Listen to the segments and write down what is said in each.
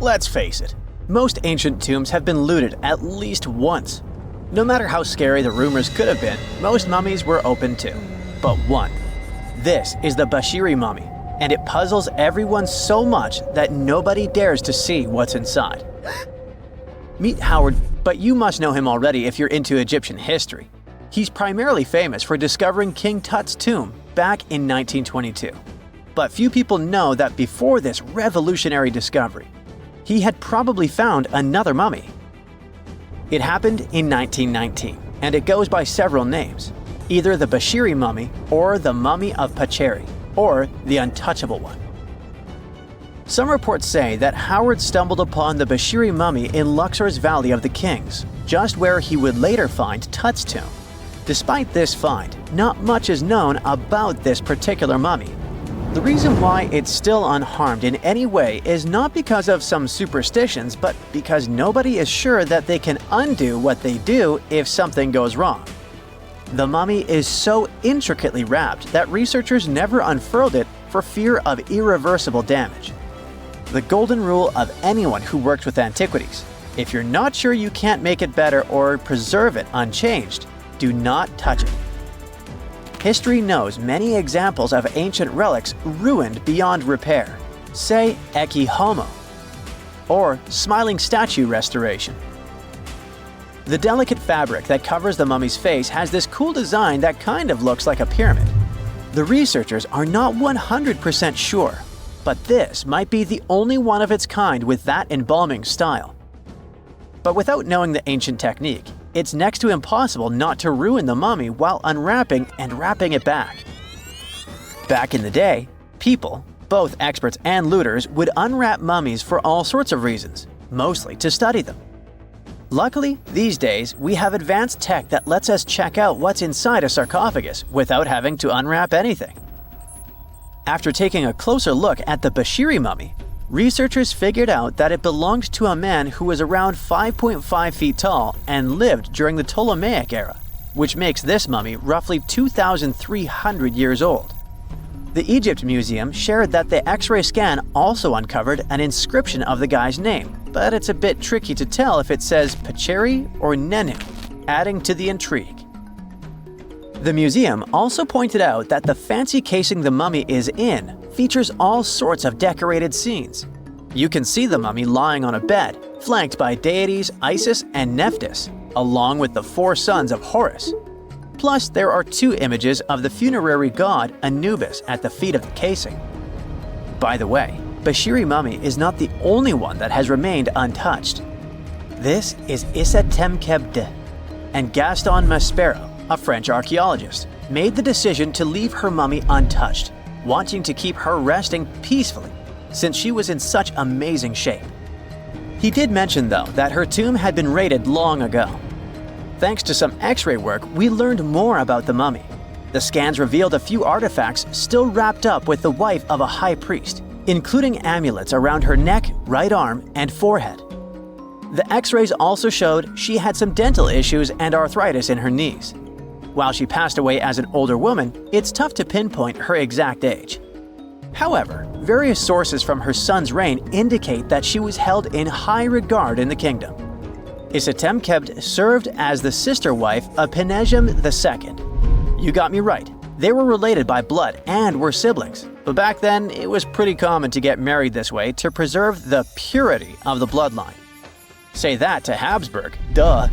Let's face it, most ancient tombs have been looted at least once. No matter how scary the rumors could have been, most mummies were open too. But one. This is the Bashiri Mummy, and it puzzles everyone so much that nobody dares to see what's inside. Meet Howard, but you must know him already if you're into Egyptian history. He's primarily famous for discovering King Tut's tomb back in 1922. But few people know that before this revolutionary discovery, he had probably found another mummy. It happened in 1919, and it goes by several names, either the Bashiri Mummy or the Mummy of Pacheri, or the Untouchable One. Some reports say that Howard stumbled upon the Bashiri Mummy in Luxor's Valley of the Kings, just where he would later find Tut's tomb. Despite this find, not much is known about this particular mummy. The reason why it's still unharmed in any way is not because of some superstitions, but because nobody is sure that they can undo what they do if something goes wrong. The mummy is so intricately wrapped that researchers never unfurled it for fear of irreversible damage. The golden rule of anyone who works with antiquities: if you're not sure you can't make it better or preserve it unchanged, do not touch it. History knows many examples of ancient relics ruined beyond repair, say Ecce Homo, or smiling statue restoration. The delicate fabric that covers the mummy's face has this cool design that kind of looks like a pyramid. The researchers are not 100% sure, but this might be the only one of its kind with that embalming style. But without knowing the ancient technique, it's next to impossible not to ruin the mummy while unwrapping and wrapping it back. Back in the day, people, both experts and looters, would unwrap mummies for all sorts of reasons, mostly to study them. Luckily, these days, we have advanced tech that lets us check out what's inside a sarcophagus without having to unwrap anything. After taking a closer look at the Bashiri Mummy, researchers figured out that it belonged to a man who was around 5.5 feet tall and lived during the Ptolemaic era, which makes this mummy roughly 2,300 years old. The Egypt Museum shared that the X-ray scan also uncovered an inscription of the guy's name, but it's a bit tricky to tell if it says Pacheri or Nenu, adding to the intrigue. The museum also pointed out that the fancy casing the mummy is in features all sorts of decorated scenes. You can see the mummy lying on a bed, flanked by deities Isis and Nephthys, along with the 4 sons of Horus. Plus, there are 2 images of the funerary god Anubis at the feet of the casing. By the way, Bashiri Mummy is not the only one that has remained untouched. This is Issa Temkebde, and Gaston Maspero, a French archaeologist, made the decision to leave her mummy untouched, wanting to keep her resting peacefully since she was in such amazing shape. He did mention, though, that her tomb had been raided long ago. Thanks to some X-ray work, we learned more about the mummy. The scans revealed a few artifacts still wrapped up with the wife of a high priest, including amulets around her neck, right arm, and forehead. The X-rays also showed she had some dental issues and arthritis in her knees. While she passed away as an older woman, it's tough to pinpoint her exact age. However, various sources from her son's reign indicate that she was held in high regard in the kingdom. Isitemkebd served as the sister wife of Penejam II. You got me right, they were related by blood and were siblings, but back then it was pretty common to get married this way to preserve the purity of the bloodline. Say that to Habsburg, duh.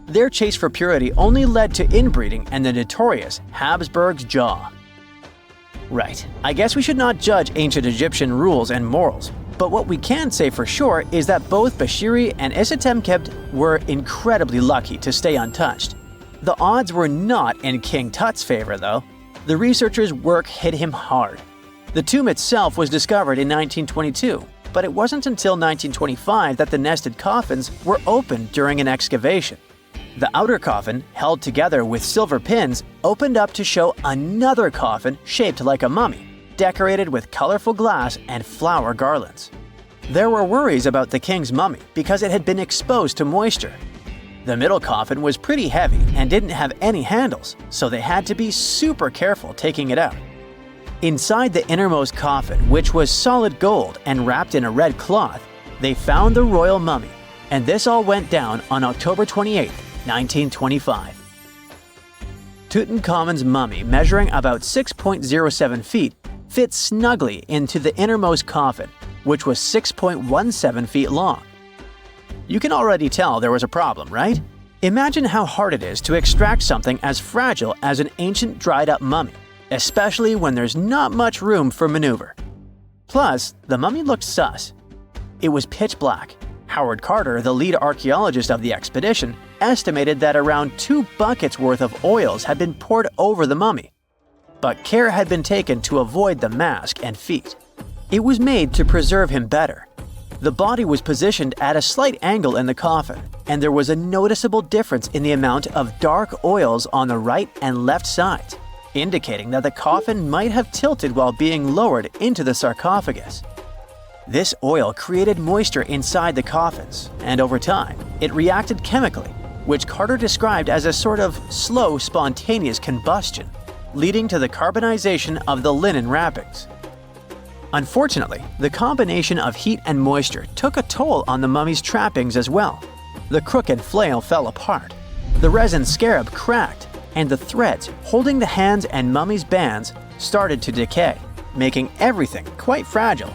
Their chase for purity only led to inbreeding and the notorious Habsburg's jaw. Right, I guess we should not judge ancient Egyptian rules and morals, but what we can say for sure is that both Bashiri and Isitemkebd were incredibly lucky to stay untouched. The odds were not in King Tut's favor, though. The researchers' work hit him hard. The tomb itself was discovered in 1922, but it wasn't until 1925 that the nested coffins were opened during an excavation. The outer coffin, held together with silver pins, opened up to show another coffin shaped like a mummy, decorated with colorful glass and flower garlands. There were worries about the king's mummy because it had been exposed to moisture. The middle coffin was pretty heavy and didn't have any handles, so they had to be super careful taking it out. Inside the innermost coffin, which was solid gold and wrapped in a red cloth, they found the royal mummy, and this all went down on October 28, 1925. Tutankhamun's mummy, measuring about 6.07 feet, fit snugly into the innermost coffin, which was 6.17 feet long. You can already tell there was a problem, right? Imagine how hard it is to extract something as fragile as an ancient dried-up mummy, especially when there's not much room for maneuver. Plus, the mummy looked sus. It was pitch black. Howard Carter, the lead archaeologist of the expedition, estimated that around 2 buckets worth of oils had been poured over the mummy. But care had been taken to avoid the mask and feet. It was made to preserve him better. The body was positioned at a slight angle in the coffin, and there was a noticeable difference in the amount of dark oils on the right and left sides, indicating that the coffin might have tilted while being lowered into the sarcophagus. This oil created moisture inside the coffins, and over time, it reacted chemically, which Carter described as a sort of slow, spontaneous combustion, leading to the carbonization of the linen wrappings. Unfortunately, the combination of heat and moisture took a toll on the mummy's trappings as well. The crook and flail fell apart, the resin scarab cracked, and the threads holding the hands and mummy's bands started to decay, making everything quite fragile.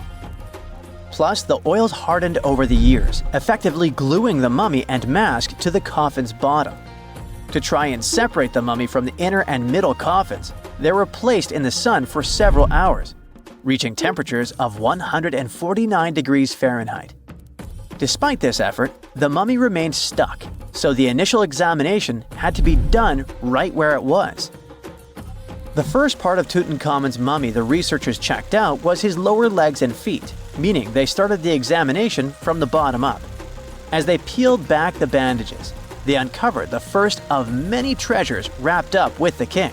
Plus, the oils hardened over the years, effectively gluing the mummy and mask to the coffin's bottom. To try and separate the mummy from the inner and middle coffins, they were placed in the sun for several hours, reaching temperatures of 149 degrees Fahrenheit. Despite this effort, the mummy remained stuck, so the initial examination had to be done right where it was. The first part of Tutankhamun's mummy the researchers checked out was his lower legs and feet, meaning they started the examination from the bottom up. As they peeled back the bandages, they uncovered the first of many treasures wrapped up with the king.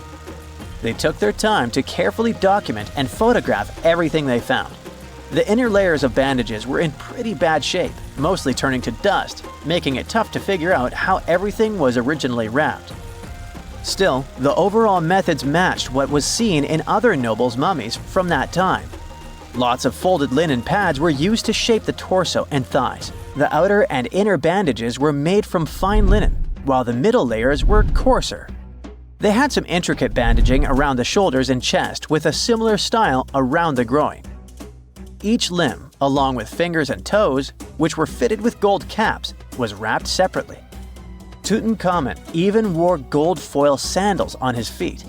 They took their time to carefully document and photograph everything they found. The inner layers of bandages were in pretty bad shape, mostly turning to dust, making it tough to figure out how everything was originally wrapped. Still, the overall methods matched what was seen in other nobles' mummies from that time. Lots of folded linen pads were used to shape the torso and thighs. The outer and inner bandages were made from fine linen, while the middle layers were coarser. They had some intricate bandaging around the shoulders and chest with a similar style around the groin. Each limb, along with fingers and toes, which were fitted with gold caps, was wrapped separately. Tutankhamun even wore gold foil sandals on his feet.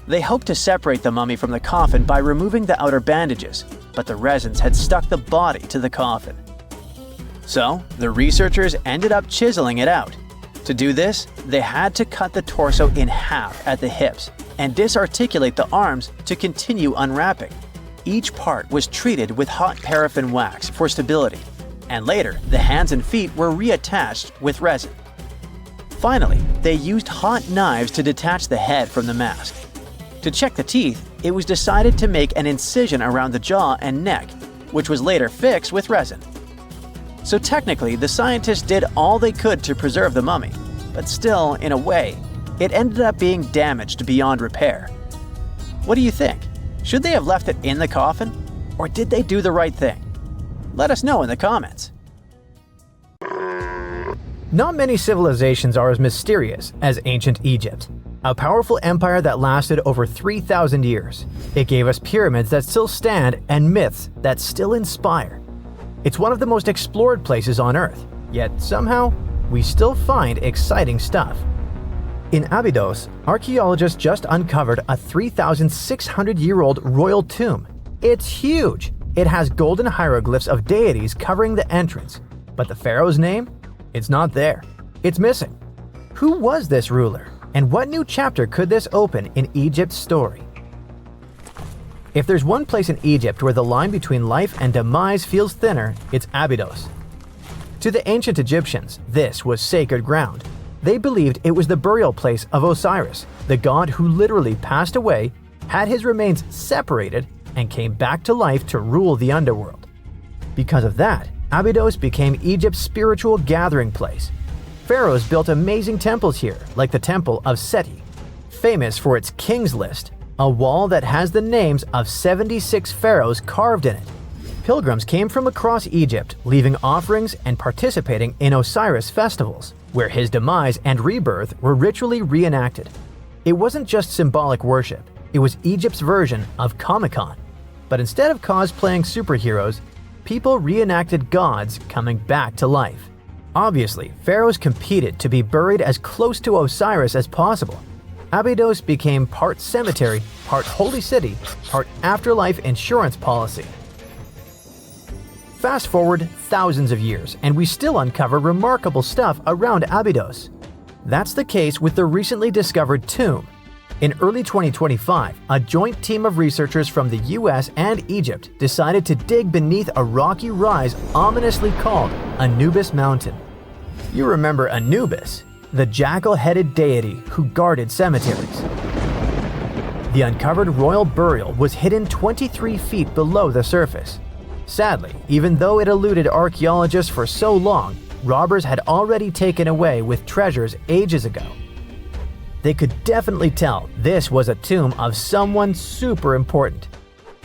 They hoped to separate the mummy from the coffin by removing the outer bandages, but the resins had stuck the body to the coffin. So, the researchers ended up chiseling it out. To do this, they had to cut the torso in half at the hips and disarticulate the arms to continue unwrapping. Each part was treated with hot paraffin wax for stability, and later the hands and feet were reattached with resin. Finally, they used hot knives to detach the head from the mask. To check the teeth, it was decided to make an incision around the jaw and neck, which was later fixed with resin. So technically, the scientists did all they could to preserve the mummy, but still, in a way, it ended up being damaged beyond repair. What do you think? Should they have left it in the coffin? Or did they do the right thing? Let us know in the comments. Not many civilizations are as mysterious as ancient Egypt, a powerful empire that lasted over 3,000 years. It gave us pyramids that still stand and myths that still inspire. It's one of the most explored places on Earth, yet somehow, we still find exciting stuff. In Abydos, archaeologists just uncovered a 3,600-year-old royal tomb. It's huge! It has golden hieroglyphs of deities covering the entrance, but the pharaoh's name? It's not there. It's missing. Who was this ruler, and what new chapter could this open in Egypt's story? If there's one place in Egypt where the line between life and demise feels thinner, it's Abydos. To the ancient Egyptians, this was sacred ground. They believed it was the burial place of Osiris, the god who literally passed away, had his remains separated, and came back to life to rule the underworld. Because of that, Abydos became Egypt's spiritual gathering place. Pharaohs built amazing temples here, like the Temple of Seti, famous for its King's List, a wall that has the names of 76 pharaohs carved in it. Pilgrims came from across Egypt, leaving offerings and participating in Osiris festivals, where his demise and rebirth were ritually reenacted. It wasn't just symbolic worship, it was Egypt's version of Comic-Con. But instead of cosplaying superheroes, people reenacted gods coming back to life. Obviously, pharaohs competed to be buried as close to Osiris as possible. Abydos became part cemetery, part holy city, part afterlife insurance policy. Fast forward thousands of years, and we still uncover remarkable stuff around Abydos. That's the case with the recently discovered tomb. In early 2025, a joint team of researchers from the US and Egypt decided to dig beneath a rocky rise ominously called Anubis Mountain. You remember Anubis, the jackal-headed deity who guarded cemeteries. The uncovered royal burial was hidden 23 feet below the surface. Sadly, even though it eluded archaeologists for so long, robbers had already taken away with treasures ages ago. They could definitely tell this was a tomb of someone super important.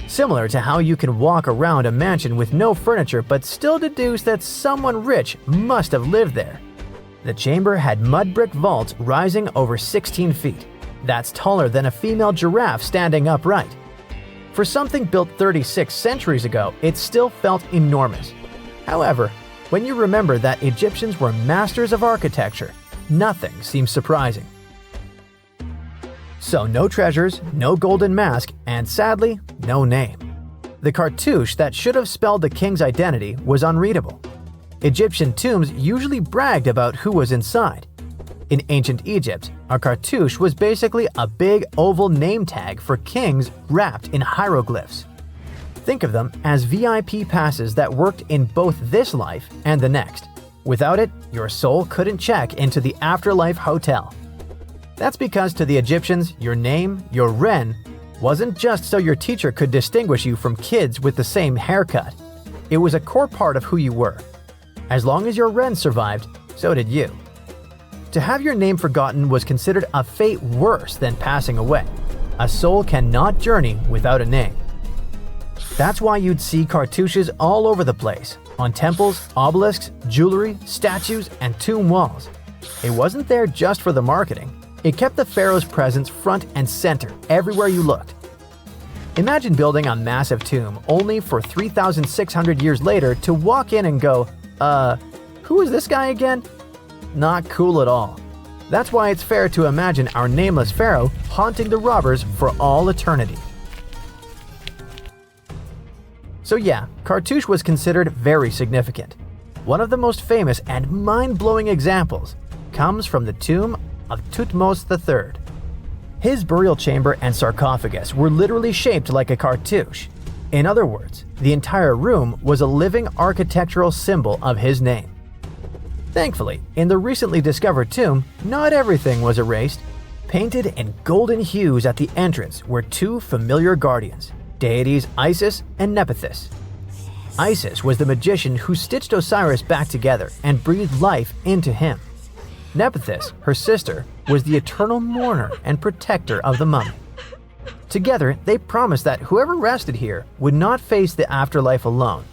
Similar to how you can walk around a mansion with no furniture but still deduce that someone rich must have lived there. The chamber had mud brick vaults rising over 16 feet. That's taller than a female giraffe standing upright. For something built 36 centuries ago, it still felt enormous. However, when you remember that Egyptians were masters of architecture, nothing seems surprising. So no treasures, no golden mask, and sadly, no name. The cartouche that should have spelled the king's identity was unreadable. Egyptian tombs usually bragged about who was inside. In ancient Egypt, a cartouche was basically a big oval name tag for kings wrapped in hieroglyphs. Think of them as VIP passes that worked in both this life and the next. Without it, your soul couldn't check into the afterlife hotel. That's because to the Egyptians, your name, your Ren, wasn't just so your teacher could distinguish you from kids with the same haircut. It was a core part of who you were. As long as your Ren survived, so did you. To have your name forgotten was considered a fate worse than passing away. A soul cannot journey without a name. That's why you'd see cartouches all over the place, on temples, obelisks, jewelry, statues, and tomb walls. It wasn't there just for the marketing. It kept the pharaoh's presence front and center everywhere you looked. Imagine building a massive tomb only for 3,600 years later to walk in and go, who is this guy again? Not cool at all. That's why it's fair to imagine our nameless pharaoh haunting the robbers for all eternity. So yeah, cartouche was considered very significant. One of the most famous and mind-blowing examples comes from the tomb of Thutmose III. His burial chamber and sarcophagus were literally shaped like a cartouche. In other words, the entire room was a living architectural symbol of his name. Thankfully, in the recently discovered tomb, not everything was erased. Painted in golden hues at the entrance were two familiar guardians, deities Isis and Nephthys. Isis was the magician who stitched Osiris back together and breathed life into him. Nephthys, her sister, was the eternal mourner and protector of the mummy. Together, they promised that whoever rested here would not face the afterlife alone,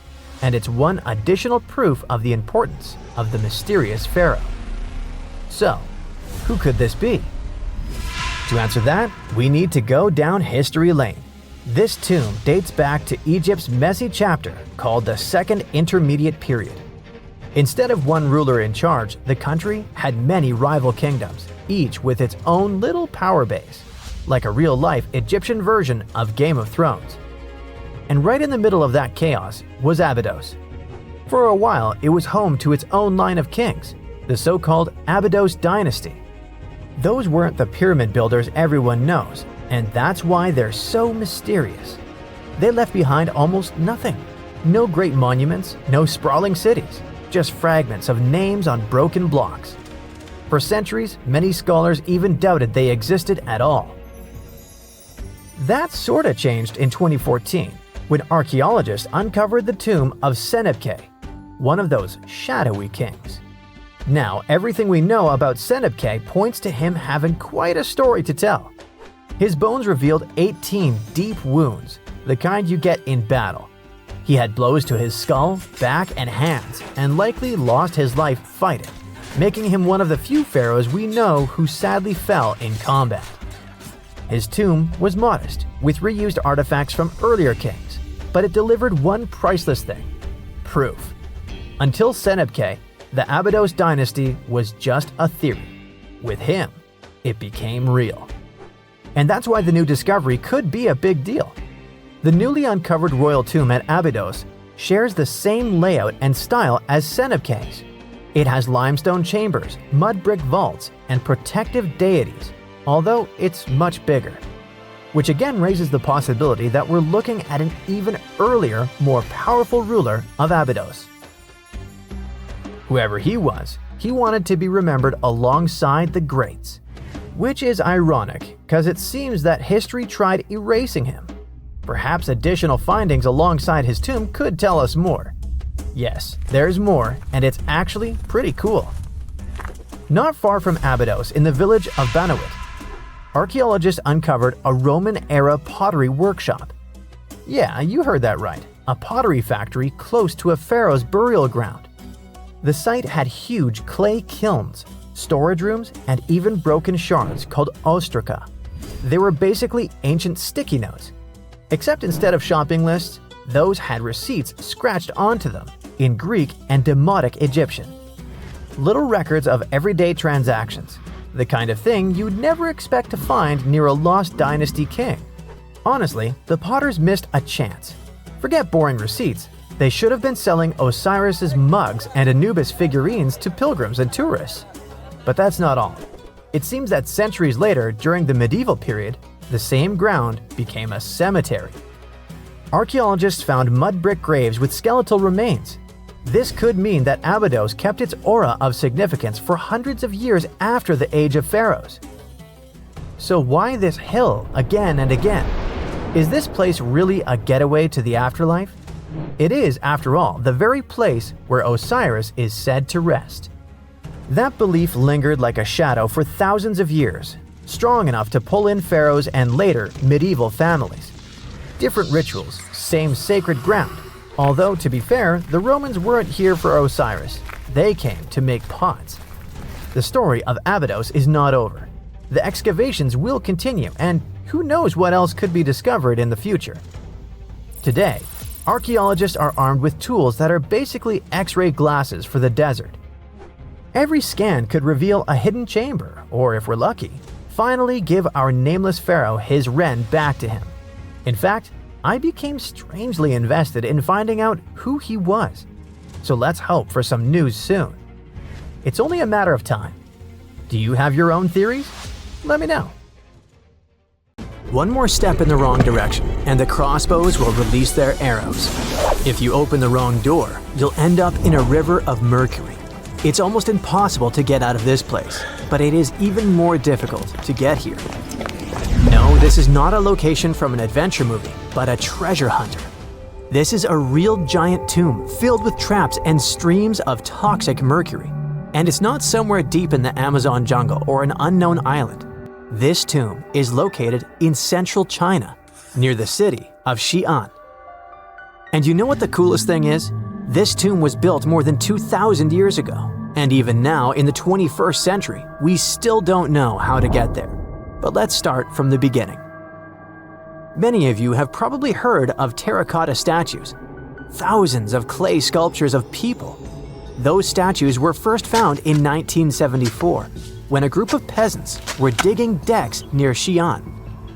and it's one additional proof of the importance of the mysterious pharaoh. So, who could this be? To answer that, we need to go down history lane. This tomb dates back to Egypt's messy chapter called the Second Intermediate Period. Instead of one ruler in charge, the country had many rival kingdoms, each with its own little power base, like a real-life Egyptian version of Game of Thrones. And right in the middle of that chaos was Abydos. For a while, it was home to its own line of kings, the so-called Abydos dynasty. Those weren't the pyramid builders everyone knows, and that's why they're so mysterious. They left behind almost nothing. No great monuments, no sprawling cities, just fragments of names on broken blocks. For centuries, many scholars even doubted they existed at all. That sorta changed in 2014, when archaeologists uncovered the tomb of Senebkay, one of those shadowy kings. Now, everything we know about Senebkay points to him having quite a story to tell. His bones revealed 18 deep wounds, the kind you get in battle. He had blows to his skull, back, and hands, and likely lost his life fighting, making him one of the few pharaohs we know who sadly fell in combat. His tomb was modest, with reused artifacts from earlier kings, but it delivered one priceless thing: proof. Until Senebkay, the Abydos dynasty was just a theory. With him, it became real. And that's why the new discovery could be a big deal. The newly uncovered royal tomb at Abydos shares the same layout and style as Senebkay's. It has limestone chambers, mud brick vaults, and protective deities, although it's much bigger. Which again raises the possibility that we're looking at an even earlier, more powerful ruler of Abydos. Whoever he was, he wanted to be remembered alongside the greats. Which is ironic, because it seems that history tried erasing him. Perhaps additional findings alongside his tomb could tell us more. Yes, there's more, and it's actually pretty cool. Not far from Abydos, in the village of Banawit, archaeologists uncovered a Roman-era pottery workshop. Yeah, you heard that right, a pottery factory close to a pharaoh's burial ground. The site had huge clay kilns, storage rooms, and even broken shards called ostraca. They were basically ancient sticky notes. Except instead of shopping lists, those had receipts scratched onto them in Greek and Demotic Egyptian. Little records of everyday transactions, the kind of thing you'd never expect to find near a lost dynasty king. Honestly, the potters missed a chance. Forget boring receipts, they should have been selling Osiris's mugs and Anubis figurines to pilgrims and tourists. But that's not all. It seems that centuries later, during the medieval period, the same ground became a cemetery. Archaeologists found mud brick graves with skeletal remains. This could mean that Abydos kept its aura of significance for hundreds of years after the Age of Pharaohs. So why this hill again and again? Is this place really a getaway to the afterlife? It is, after all, the very place where Osiris is said to rest. That belief lingered like a shadow for thousands of years, strong enough to pull in pharaohs and later medieval families. Different rituals, same sacred ground. Although, to be fair, the Romans weren't here for Osiris. They came to make pots. The story of Abydos is not over. The excavations will continue, and who knows what else could be discovered in the future. Today, archaeologists are armed with tools that are basically X-ray glasses for the desert. Every scan could reveal a hidden chamber, or if we're lucky, finally give our nameless pharaoh his wren back to him. In fact, I became strangely invested in finding out who he was. So let's hope for some news soon. It's only a matter of time. Do you have your own theories? Let me know. One more step in the wrong direction, and the crossbows will release their arrows. If you open the wrong door, you'll end up in a river of mercury. It's almost impossible to get out of this place, but it is even more difficult to get here. No, this is not a location from an adventure movie, but a treasure hunter. This is a real giant tomb filled with traps and streams of toxic mercury. And it's not somewhere deep in the Amazon jungle or an unknown island. This tomb is located in central China, near the city of Xi'an. And you know what the coolest thing is? This tomb was built more than 2,000 years ago. And even now, in the 21st century, we still don't know how to get there. But let's start from the beginning. Many of you have probably heard of terracotta statues. Thousands of clay sculptures of people. Those statues were first found in 1974, when a group of peasants were digging decks near Xi'an.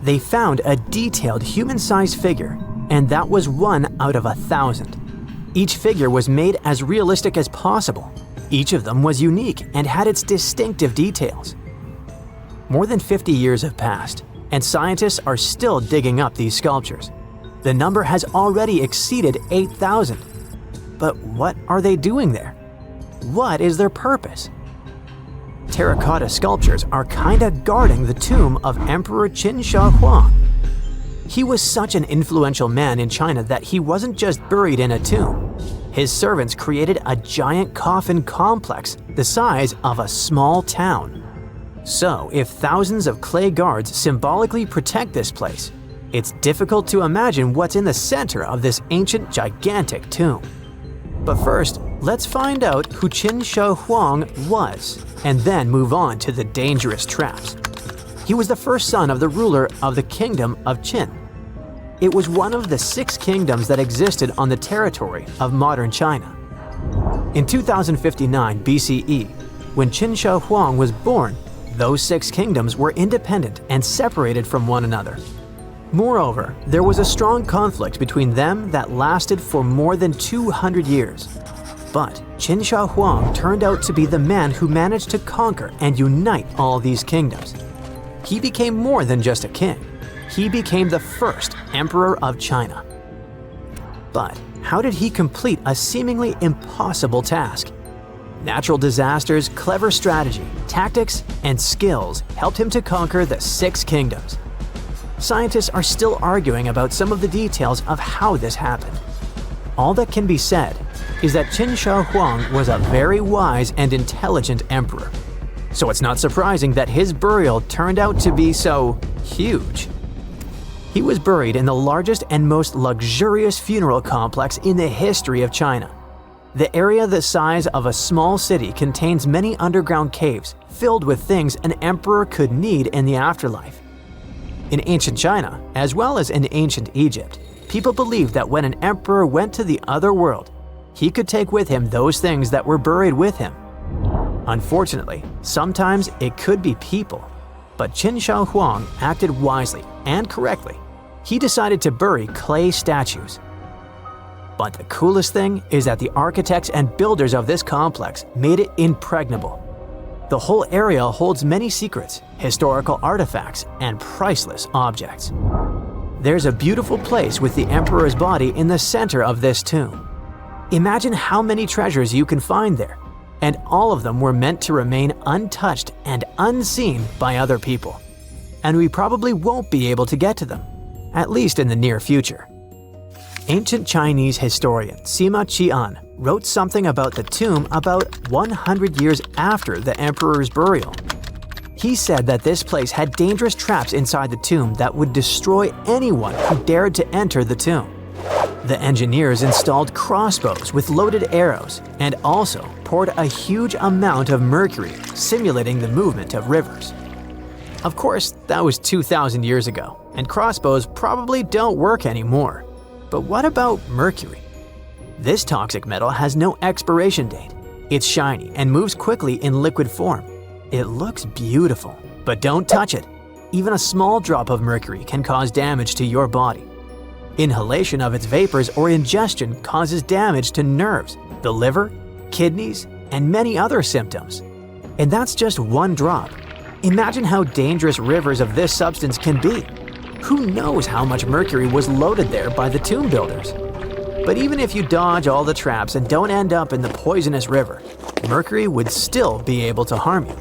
They found a detailed human-sized figure, and that was 1 out of 1,000. Each figure was made as realistic as possible. Each of them was unique and had its distinctive details. More than 50 years have passed, and scientists are still digging up these sculptures. The number has already exceeded 8,000. But what are they doing there? What is their purpose? Terracotta sculptures are kinda guarding the tomb of Emperor Qin Shi Huang. He was such an influential man in China that he wasn't just buried in a tomb. His servants created a giant coffin complex the size of a small town. So, if thousands of clay guards symbolically protect this place, It's difficult to imagine what's in the center of this ancient, gigantic tomb. But first, let's find out who Qin Shi Huang was, and then move on to the dangerous traps. He was the first son of the ruler of the kingdom of Qin. It was one of the 6 kingdoms that existed on the territory of modern China. In 2059 BCE, when Qin Shi Huang was born, those 6 kingdoms were independent and separated from one another. Moreover, there was a strong conflict between them that lasted for more than 200 years. But Qin Shi Huang turned out to be the man who managed to conquer and unite all these kingdoms. He became more than just a king. He became the first emperor of China. But how did he complete a seemingly impossible task? Natural disasters, clever strategy, tactics, and skills helped him to conquer the 6 kingdoms. Scientists are still arguing about some of the details of how this happened. All that can be said is that Qin Shi Huang was a very wise and intelligent emperor. So it's not surprising that his burial turned out to be so huge. He was buried in the largest and most luxurious funeral complex in the history of China. The area the size of a small city contains many underground caves filled with things an emperor could need in the afterlife. In ancient China, as well as in ancient Egypt, people believed that when an emperor went to the other world, he could take with him those things that were buried with him. Unfortunately, sometimes it could be people, but Qin Shi Huang acted wisely and correctly. He decided to bury clay statues. But the coolest thing is that the architects and builders of this complex made it impregnable. The whole area holds many secrets, historical artifacts, and priceless objects. There's a beautiful place with the emperor's body in the center of this tomb. Imagine how many treasures you can find there, and all of them were meant to remain untouched and unseen by other people. And we probably won't be able to get to them, at least in the near future. Ancient Chinese historian Sima Qian wrote something about the tomb about 100 years after the emperor's burial. He said that this place had dangerous traps inside the tomb that would destroy anyone who dared to enter the tomb. The engineers installed crossbows with loaded arrows and also poured a huge amount of mercury, simulating the movement of rivers. Of course, that was 2,000 years ago, and crossbows probably don't work anymore. But what about mercury? This toxic metal has no expiration date. It's shiny and moves quickly in liquid form. It looks beautiful, but don't touch it. Even a small drop of mercury can cause damage to your body. Inhalation of its vapors or ingestion causes damage to nerves, the liver, kidneys, and many other symptoms. And that's just one drop. Imagine how dangerous rivers of this substance can be. Who knows how much mercury was loaded there by the tomb builders? But even if you dodge all the traps and don't end up in the poisonous river, mercury would still be able to harm you.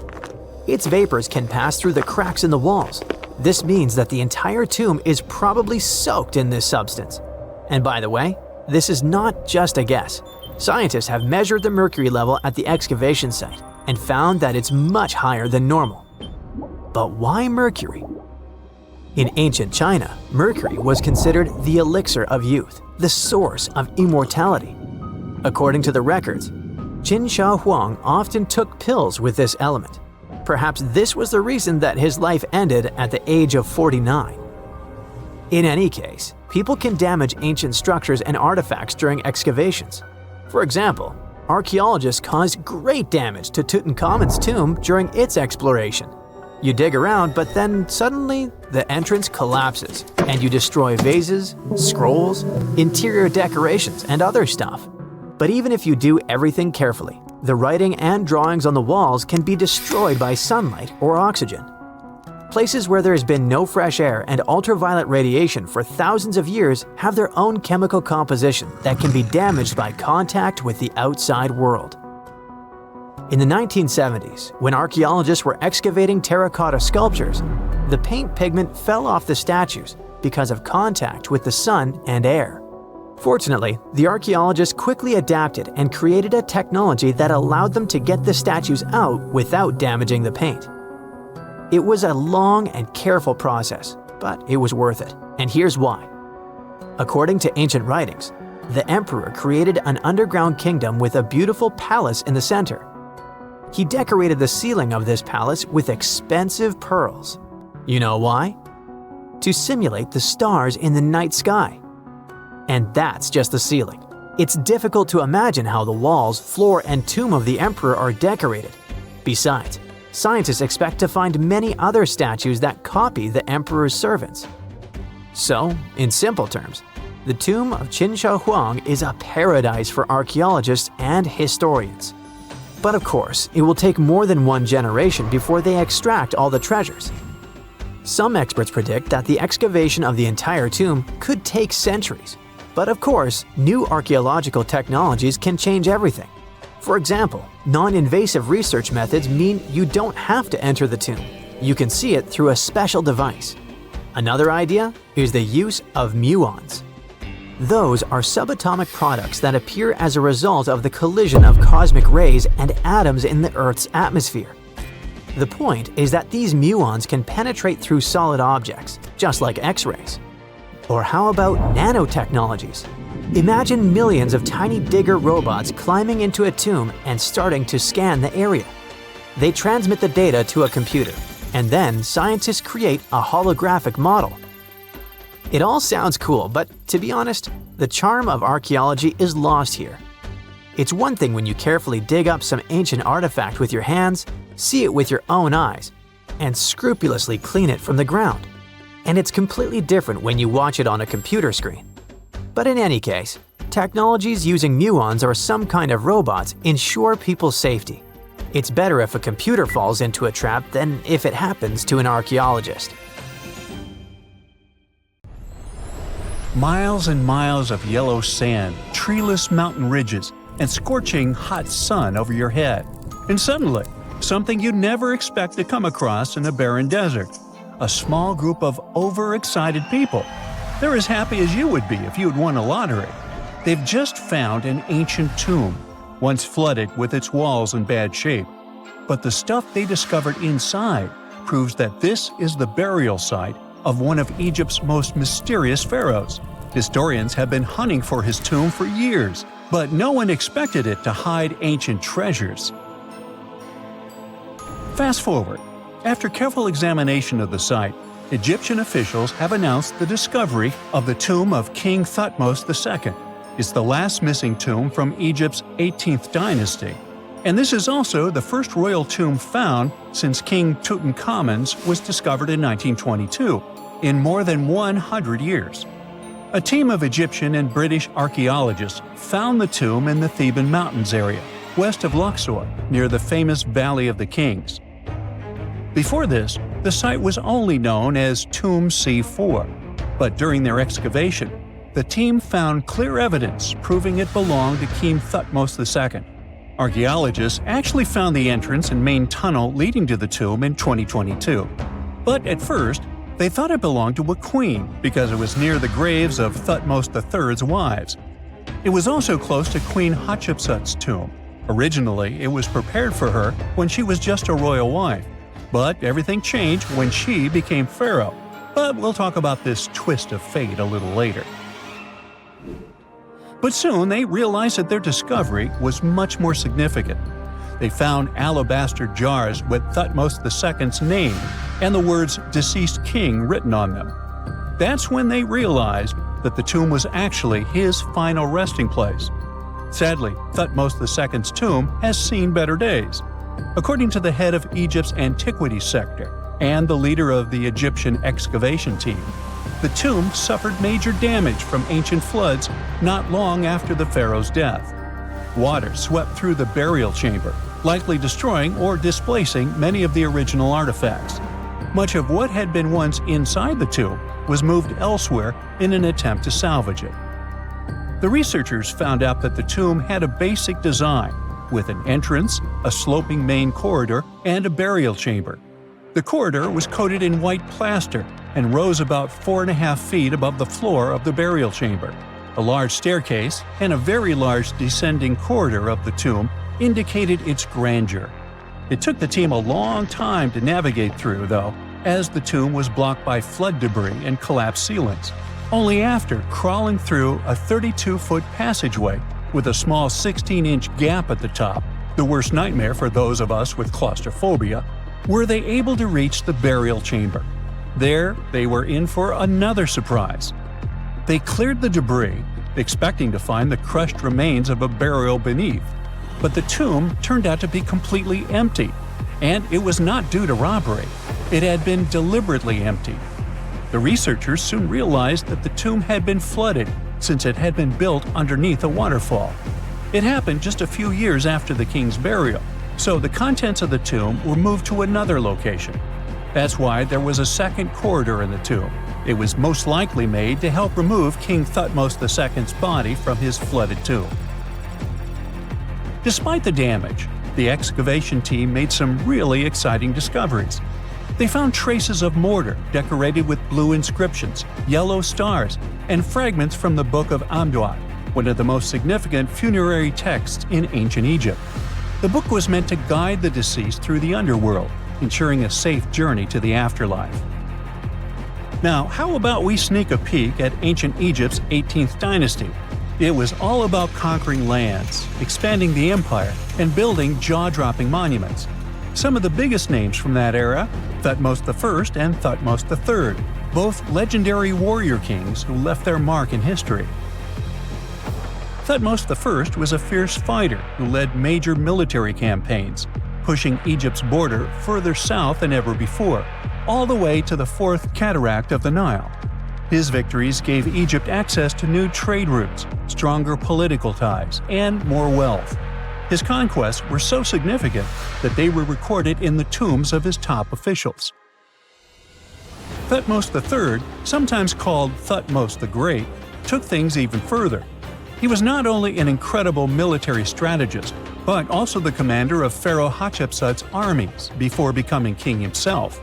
Its vapors can pass through the cracks in the walls. This means that the entire tomb is probably soaked in this substance. And by the way, this is not just a guess. Scientists have measured the mercury level at the excavation site and found that it's much higher than normal. But why mercury? In ancient China, mercury was considered the elixir of youth, the source of immortality. According to the records, Qin Shi Huang often took pills with this element. Perhaps this was the reason that his life ended at the age of 49. In any case, people can damage ancient structures and artifacts during excavations. For example, archaeologists caused great damage to Tutankhamun's tomb during its exploration. You dig around, but then suddenly the entrance collapses and you destroy vases, scrolls, interior decorations, and other stuff. But even if you do everything carefully, the writing and drawings on the walls can be destroyed by sunlight or oxygen. Places where there has been no fresh air and ultraviolet radiation for thousands of years have their own chemical composition that can be damaged by contact with the outside world. In the 1970s, when archaeologists were excavating terracotta sculptures, the paint pigment fell off the statues because of contact with the sun and air. Fortunately, the archaeologists quickly adapted and created a technology that allowed them to get the statues out without damaging the paint. It was a long and careful process, but it was worth it, and here's why. According to ancient writings, the emperor created an underground kingdom with a beautiful palace in the center. He decorated the ceiling of this palace with expensive pearls. You know why? To simulate the stars in the night sky. And that's just the ceiling. It's difficult to imagine how the walls, floor, and tomb of the emperor are decorated. Besides, scientists expect to find many other statues that copy the emperor's servants. So, in simple terms, the tomb of Qin Shi Huang is a paradise for archaeologists and historians. But of course, it will take more than one generation before they extract all the treasures. Some experts predict that the excavation of the entire tomb could take centuries. But of course, new archaeological technologies can change everything. For example, non-invasive research methods mean you don't have to enter the tomb. You can see it through a special device. Another idea is the use of muons. Those are subatomic products that appear as a result of the collision of cosmic rays and atoms in the Earth's atmosphere. The point is that these muons can penetrate through solid objects, just like X-rays. Or how about nanotechnologies? Imagine millions of tiny digger robots climbing into a tomb and starting to scan the area. They transmit the data to a computer, and then scientists create a holographic model. It all sounds cool, but to be honest, the charm of archaeology is lost here. It's one thing when you carefully dig up some ancient artifact with your hands, see it with your own eyes, and scrupulously clean it from the ground. And it's completely different when you watch it on a computer screen. But in any case, technologies using muons or some kind of robots ensure people's safety. It's better if a computer falls into a trap than if it happens to an archaeologist. Miles and miles of yellow sand, treeless mountain ridges, and scorching hot sun over your head. And suddenly, something you'd never expect to come across in a barren desert. A small group of overexcited people. They're as happy as you would be if you had won a lottery. They've just found an ancient tomb, once flooded with its walls in bad shape. But the stuff they discovered inside proves that this is the burial site of one of Egypt's most mysterious pharaohs. Historians have been hunting for his tomb for years, but no one expected it to hide ancient treasures. Fast forward. After careful examination of the site, Egyptian officials have announced the discovery of the tomb of King Thutmose II. It's the last missing tomb from Egypt's 18th dynasty. And this is also the first royal tomb found since King Tutankhamun's was discovered in 1922, in more than 100 years. A team of Egyptian and British archaeologists found the tomb in the Theban Mountains area, west of Luxor, near the famous Valley of the Kings. Before this, the site was only known as Tomb C4, but during their excavation, the team found clear evidence proving it belonged to King Thutmose II. Archaeologists actually found the entrance and main tunnel leading to the tomb in 2022. But at first, they thought it belonged to a queen because it was near the graves of Thutmose III's wives. It was also close to Queen Hatshepsut's tomb. Originally, it was prepared for her when she was just a royal wife. But everything changed when she became pharaoh. But we'll talk about this twist of fate a little later. But soon they realized that their discovery was much more significant. They found alabaster jars with Thutmose II's name and the words "deceased king" written on them. That's when they realized that the tomb was actually his final resting place. Sadly, Thutmose II's tomb has seen better days. According to the head of Egypt's antiquities sector and the leader of the Egyptian excavation team, the tomb suffered major damage from ancient floods not long after the pharaoh's death. Water swept through the burial chamber, likely destroying or displacing many of the original artifacts. Much of what had been once inside the tomb was moved elsewhere in an attempt to salvage it. The researchers found out that the tomb had a basic design, with an entrance, a sloping main corridor, and a burial chamber. The corridor was coated in white plaster and rose about 4.5 feet above the floor of the burial chamber. A large staircase and a very large descending corridor of the tomb indicated its grandeur. It took the team a long time to navigate through, though, as the tomb was blocked by flood debris and collapsed ceilings. Only after crawling through a 32-foot passageway with a small 16-inch gap at the top, the worst nightmare for those of us with claustrophobia, were they able to reach the burial chamber. There, they were in for another surprise. They cleared the debris, expecting to find the crushed remains of a burial beneath. But the tomb turned out to be completely empty, and it was not due to robbery. It had been deliberately emptied. The researchers soon realized that the tomb had been flooded since it had been built underneath a waterfall. It happened just a few years after the king's burial, so the contents of the tomb were moved to another location. That's why there was a second corridor in the tomb. It was most likely made to help remove King Thutmose II's body from his flooded tomb. Despite the damage, the excavation team made some really exciting discoveries. They found traces of mortar decorated with blue inscriptions, yellow stars, and fragments from the Book of Unwrap, one of the most significant funerary texts in ancient Egypt. The book was meant to guide the deceased through the underworld, ensuring a safe journey to the afterlife. Now, how about we sneak a peek at ancient Egypt's 18th dynasty? It was all about conquering lands, expanding the empire, and building jaw-dropping monuments. Some of the biggest names from that era, Thutmose I and Thutmose III, both legendary warrior kings who left their mark in history. Thutmose I was a fierce fighter who led major military campaigns, pushing Egypt's border further south than ever before, all the way to the fourth cataract of the Nile. His victories gave Egypt access to new trade routes, stronger political ties, and more wealth. His conquests were so significant that they were recorded in the tombs of his top officials. Thutmose III, sometimes called Thutmose the Great, took things even further. He was not only an incredible military strategist, but also the commander of Pharaoh Hatshepsut's armies before becoming king himself.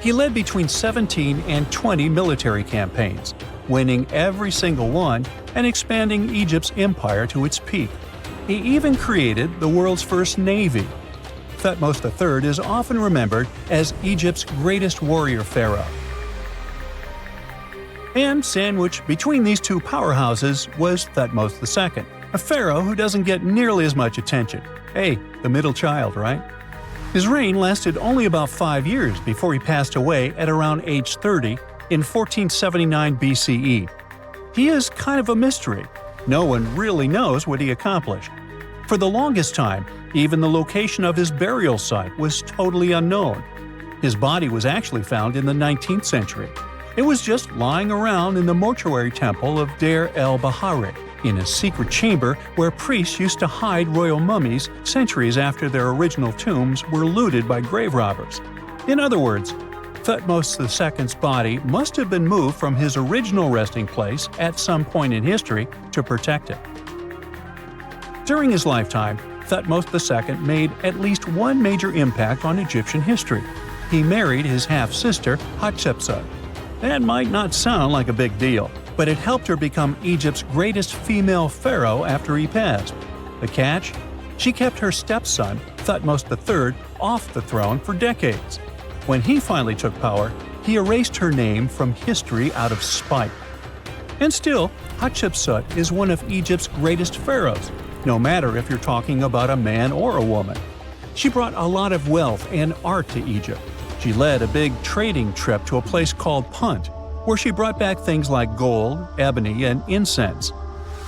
He led between 17 and 20 military campaigns, winning every single one and expanding Egypt's empire to its peak. He even created the world's first navy. Thutmose III is often remembered as Egypt's greatest warrior pharaoh. And sandwiched between these two powerhouses was Thutmose II, a pharaoh who doesn't get nearly as much attention. Hey, the middle child, right? His reign lasted only about 5 years before he passed away at around age 30 in 1479 BCE. He is kind of a mystery. No one really knows what he accomplished. For the longest time, even the location of his burial site was totally unknown. His body was actually found in the 19th century. It was just lying around in the mortuary temple of Deir el-Bahari, in a secret chamber where priests used to hide royal mummies centuries after their original tombs were looted by grave robbers. In other words, Thutmose II's body must have been moved from his original resting place at some point in history to protect it. During his lifetime, Thutmose II made at least one major impact on Egyptian history. He married his half-sister Hatshepsut. That might not sound like a big deal, but it helped her become Egypt's greatest female pharaoh after he passed. The catch? She kept her stepson, Thutmose III, off the throne for decades. When he finally took power, he erased her name from history out of spite. And still, Hatshepsut is one of Egypt's greatest pharaohs, no matter if you're talking about a man or a woman. She brought a lot of wealth and art to Egypt. She led a big trading trip to a place called Punt, where she brought back things like gold, ebony, and incense.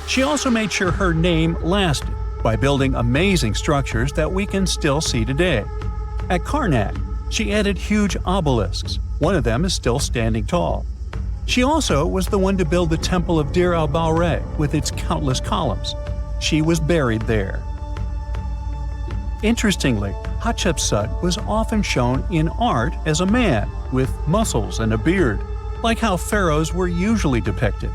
She also made sure her name lasted by building amazing structures that we can still see today. At Karnak, she added huge obelisks. One of them is still standing tall. She also was the one to build the Temple of Deir el-Bahari with its countless columns. She was buried there. Interestingly, Hatshepsut was often shown in art as a man with muscles and a beard, like how pharaohs were usually depicted.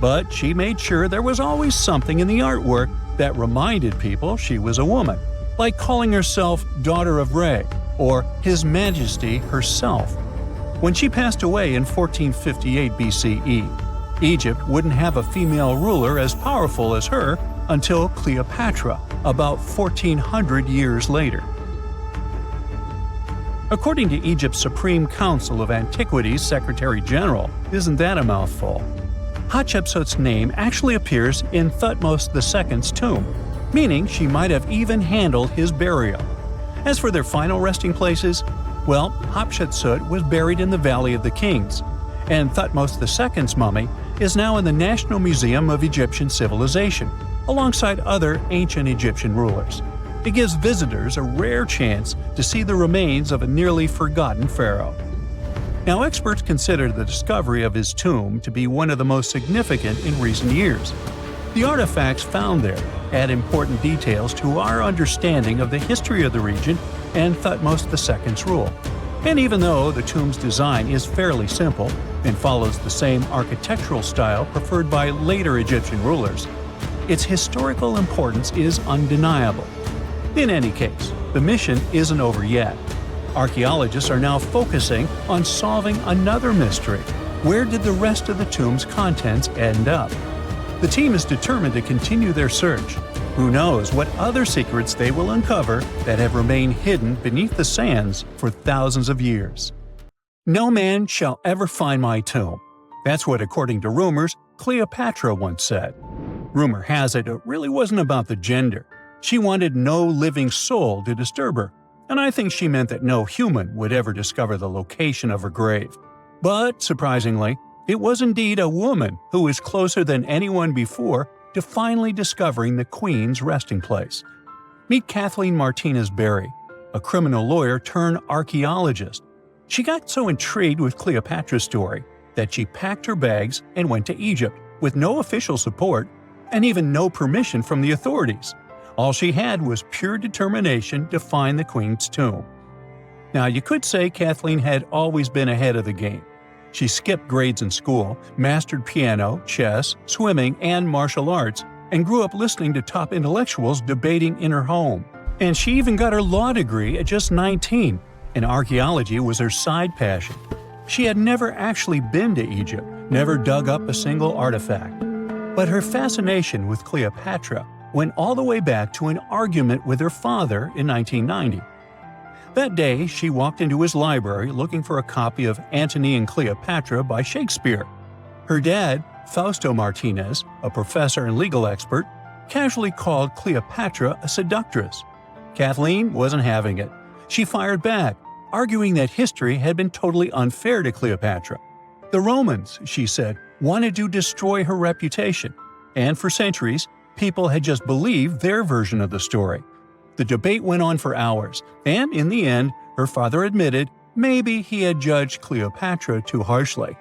But she made sure there was always something in the artwork that reminded people she was a woman, like calling herself Daughter of Re or His Majesty herself. When she passed away in 1458 BCE, Egypt wouldn't have a female ruler as powerful as her until Cleopatra, about 1400 years later. According to Egypt's Supreme Council of Antiquities Secretary General, isn't that a mouthful? Hatshepsut's name actually appears in Thutmose II's tomb, meaning she might have even handled his burial. As for their final resting places, well, Hatshepsut was buried in the Valley of the Kings, and Thutmose II's mummy is now in the National Museum of Egyptian Civilization, alongside other ancient Egyptian rulers. It gives visitors a rare chance to see the remains of a nearly forgotten pharaoh. Now, experts consider the discovery of his tomb to be one of the most significant in recent years. The artifacts found there add important details to our understanding of the history of the region and Thutmose II's rule. And even though the tomb's design is fairly simple and follows the same architectural style preferred by later Egyptian rulers, its historical importance is undeniable. In any case, the mission isn't over yet. Archaeologists are now focusing on solving another mystery. Where did the rest of the tomb's contents end up? The team is determined to continue their search. Who knows what other secrets they will uncover that have remained hidden beneath the sands for thousands of years. No man shall ever find my tomb. That's what, according to rumors, Cleopatra once said. Rumor has it really wasn't about the gender. She wanted no living soul to disturb her, and I think she meant that no human would ever discover the location of her grave. But, surprisingly, it was indeed a woman who was closer than anyone before to finally discovering the Queen's resting place. Meet Kathleen Martinez Berry, a criminal lawyer turned archaeologist. She got so intrigued with Cleopatra's story that she packed her bags and went to Egypt with no official support and even no permission from the authorities. All she had was pure determination to find the Queen's tomb. Now, you could say Kathleen had always been ahead of the game. She skipped grades in school, mastered piano, chess, swimming, and martial arts, and grew up listening to top intellectuals debating in her home. And she even got her law degree at just 19, and archaeology was her side passion. She had never actually been to Egypt, never dug up a single artifact. But her fascination with Cleopatra went all the way back to an argument with her father in 1990. That day, she walked into his library looking for a copy of Antony and Cleopatra by Shakespeare. Her dad, Fausto Martinez, a professor and legal expert, casually called Cleopatra a seductress. Kathleen wasn't having it. She fired back, arguing that history had been totally unfair to Cleopatra. The Romans, she said, wanted to destroy her reputation, and for centuries, people had just believed their version of the story. The debate went on for hours, and in the end, her father admitted maybe he had judged Cleopatra too harshly.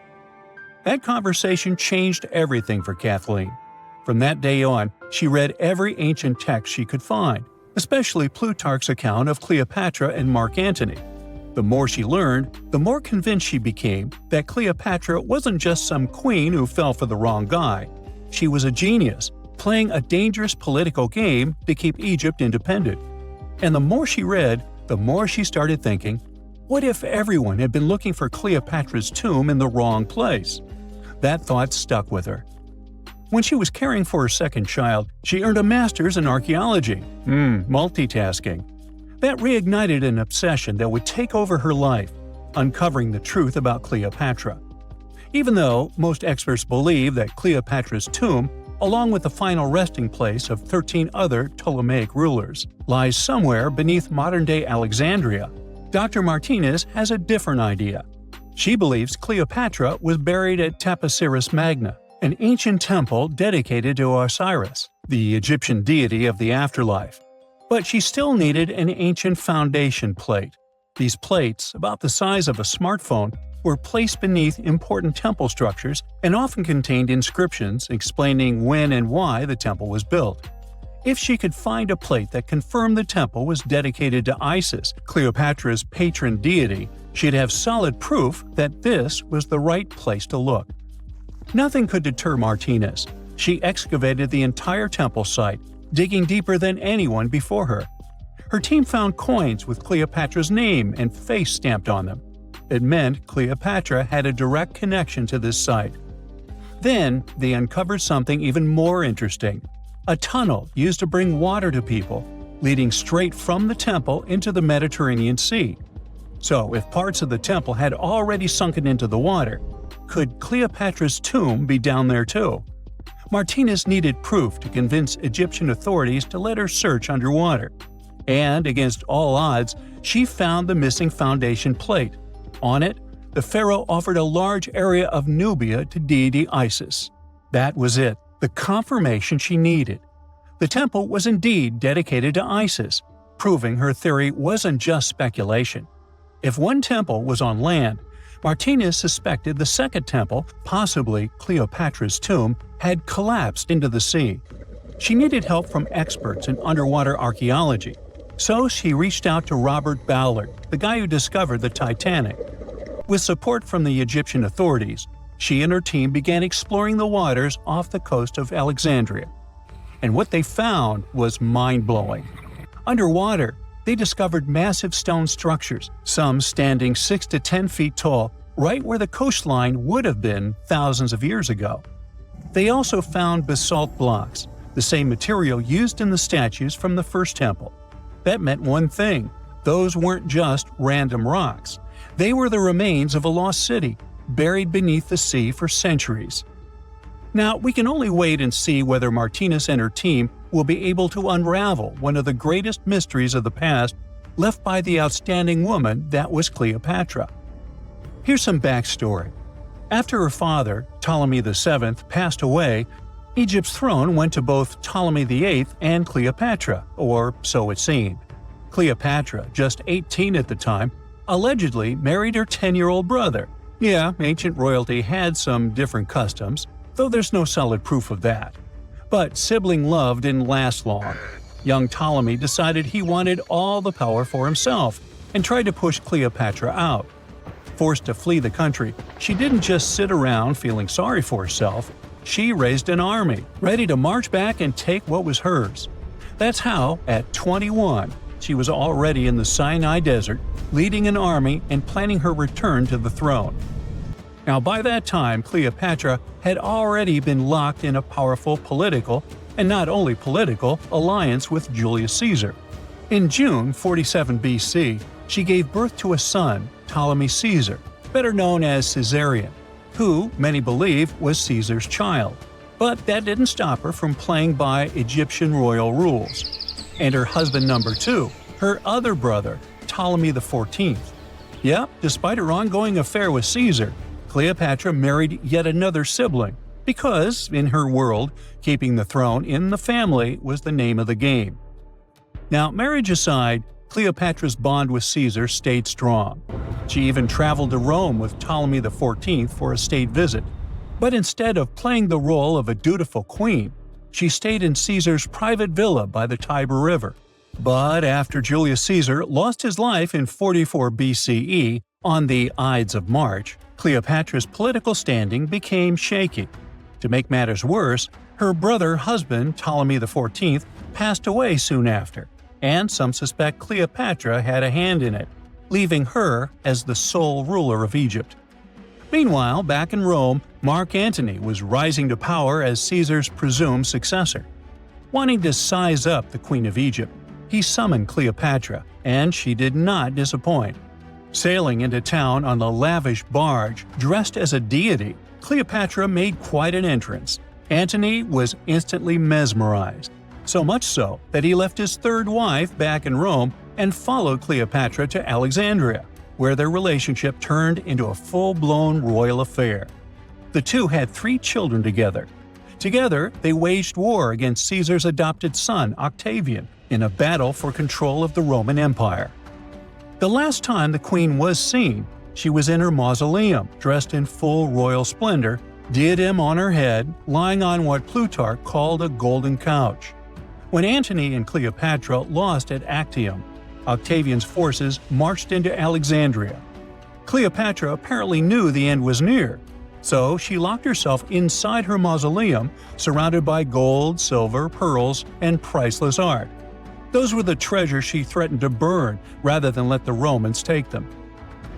That conversation changed everything for Kathleen. From that day on, she read every ancient text she could find, especially Plutarch's account of Cleopatra and Mark Antony. The more she learned, the more convinced she became that Cleopatra wasn't just some queen who fell for the wrong guy. She was a genius, playing a dangerous political game to keep Egypt independent. And the more she read, the more she started thinking, what if everyone had been looking for Cleopatra's tomb in the wrong place? That thought stuck with her. When she was caring for her second child, she earned a master's in archaeology. Multitasking. That reignited an obsession that would take over her life, uncovering the truth about Cleopatra. Even though most experts believe that Cleopatra's tomb, along with the final resting place of 13 other Ptolemaic rulers, lies somewhere beneath modern-day Alexandria, Dr. Martinez has a different idea. She believes Cleopatra was buried at Taposiris Magna, an ancient temple dedicated to Osiris, the Egyptian deity of the afterlife. But she still needed an ancient foundation plate. These plates, about the size of a smartphone, were placed beneath important temple structures and often contained inscriptions explaining when and why the temple was built. If she could find a plate that confirmed the temple was dedicated to Isis, Cleopatra's patron deity, she'd have solid proof that this was the right place to look. Nothing could deter Martinez. She excavated the entire temple site, digging deeper than anyone before her. Her team found coins with Cleopatra's name and face stamped on them. It meant Cleopatra had a direct connection to this site. Then, they uncovered something even more interesting: a tunnel used to bring water to people, leading straight from the temple into the Mediterranean Sea. So, if parts of the temple had already sunken into the water, could Cleopatra's tomb be down there too? Martinez needed proof to convince Egyptian authorities to let her search underwater. And, against all odds, she found the missing foundation plate. On it, the pharaoh offered a large area of Nubia to deity Isis. That was it, the confirmation she needed. The temple was indeed dedicated to Isis, proving her theory wasn't just speculation. If one temple was on land, Martinez suspected the second temple, possibly Cleopatra's tomb, had collapsed into the sea. She needed help from experts in underwater archaeology, so she reached out to Robert Ballard, the guy who discovered the Titanic. With support from the Egyptian authorities, she and her team began exploring the waters off the coast of Alexandria. And what they found was mind-blowing. Underwater, they discovered massive stone structures, some standing 6 to 10 feet tall, right where the coastline would have been thousands of years ago. They also found basalt blocks, the same material used in the statues from the first temple. That meant one thing: those weren't just random rocks. They were the remains of a lost city, buried beneath the sea for centuries. Now, we can only wait and see whether Martinez and her team will be able to unravel one of the greatest mysteries of the past left by the outstanding woman that was Cleopatra. Here's some backstory. After her father, Ptolemy VII, passed away, Egypt's throne went to both Ptolemy VIII and Cleopatra, or so it seemed. Cleopatra, just 18 at the time, allegedly married her 10-year-old brother. Yeah, ancient royalty had some different customs, though there's no solid proof of that. But sibling love didn't last long. Young Ptolemy decided he wanted all the power for himself and tried to push Cleopatra out. Forced to flee the country, she didn't just sit around feeling sorry for herself. She raised an army, ready to march back and take what was hers. That's how, at 21, she was already in the Sinai Desert, leading an army and planning her return to the throne. Now, by that time, Cleopatra had already been locked in a powerful political, and not only political, alliance with Julius Caesar. In June 47 BC, she gave birth to a son, Ptolemy Caesar, better known as Caesarion, who, many believe, was Caesar's child. But that didn't stop her from playing by Egyptian royal rules. And her husband number 2, her other brother, Ptolemy XIV. Yep, despite her ongoing affair with Caesar, Cleopatra married yet another sibling, because, in her world, keeping the throne in the family was the name of the game. Now, marriage aside, Cleopatra's bond with Caesar stayed strong. She even traveled to Rome with Ptolemy XIV for a state visit. But instead of playing the role of a dutiful queen, she stayed in Caesar's private villa by the Tiber River. But after Julius Caesar lost his life in 44 BCE on the Ides of March, Cleopatra's political standing became shaky. To make matters worse, her brother-husband Ptolemy XIV passed away soon after, and some suspect Cleopatra had a hand in it, leaving her as the sole ruler of Egypt. Meanwhile, back in Rome, Mark Antony was rising to power as Caesar's presumed successor. Wanting to size up the Queen of Egypt, he summoned Cleopatra, and she did not disappoint. Sailing into town on a lavish barge dressed as a deity, Cleopatra made quite an entrance. Antony was instantly mesmerized, so much so that he left his third wife back in Rome and followed Cleopatra to Alexandria, where their relationship turned into a full-blown royal affair. The two had 3 children together. Together, they waged war against Caesar's adopted son, Octavian, in a battle for control of the Roman Empire. The last time the queen was seen, she was in her mausoleum, dressed in full royal splendor, diadem on her head, lying on what Plutarch called a golden couch. When Antony and Cleopatra lost at Actium, Octavian's forces marched into Alexandria. Cleopatra apparently knew the end was near, so she locked herself inside her mausoleum, surrounded by gold, silver, pearls, and priceless art. Those were the treasures she threatened to burn rather than let the Romans take them.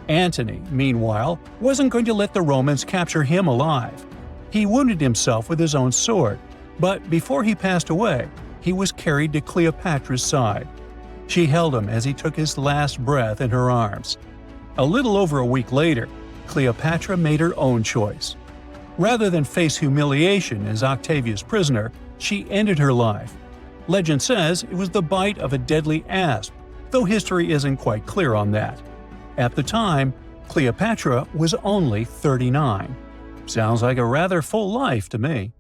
Antony, meanwhile, wasn't going to let the Romans capture him alive. He wounded himself with his own sword, but before he passed away, he was carried to Cleopatra's side. She held him as he took his last breath in her arms. A little over a week later, Cleopatra made her own choice. Rather than face humiliation as Octavia's prisoner, she ended her life. Legend says it was the bite of a deadly asp, though history isn't quite clear on that. At the time, Cleopatra was only 39. Sounds like a rather full life to me.